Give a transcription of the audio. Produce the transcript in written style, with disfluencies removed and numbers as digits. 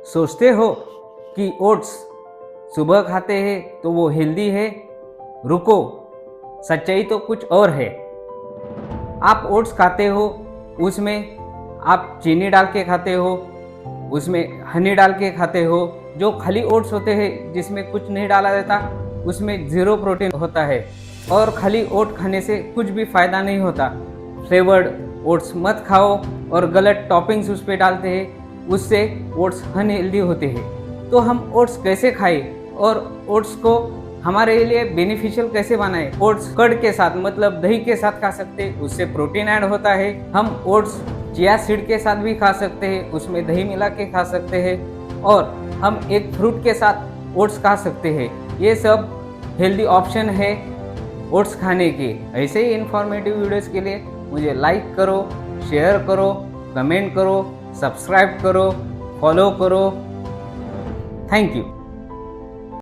सोचते हो कि ओट्स सुबह खाते हैं तो वो हेल्दी है? रुको, सच्चाई तो कुछ और है। आप ओट्स खाते हो, उसमें आप चीनी डाल के खाते हो, उसमें हनी डाल के खाते हो। जो खाली ओट्स होते हैं जिसमें कुछ नहीं डाला जाता, उसमें ज़ीरो प्रोटीन होता है और खाली ओट खाने से कुछ भी फ़ायदा नहीं होता। फ्लेवर्ड ओट्स मत खाओ और गलत टॉपिंग्स उस पर डालते हैं, उससे ओट्स अनहेल्दी होते हैं। तो हम ओट्स कैसे खाएं और ओट्स को हमारे लिए बेनिफिशियल कैसे बनाएं? ओट्स कर्ड के साथ मतलब दही के साथ खा सकते हैं, उससे प्रोटीन ऐड होता है। हम ओट्स चिया सीड के साथ भी खा सकते हैं, उसमें दही मिला के खा सकते हैं। और हम एक फ्रूट के साथ ओट्स खा सकते हैं। ये सब हेल्दी ऑप्शन है ओट्स खाने के। ऐसे ही इन्फॉर्मेटिव वीडियोस के लिए मुझे लाइक करो, शेयर करो, कमेंट करो, सब्सक्राइब करो, फॉलो करो। Thank you.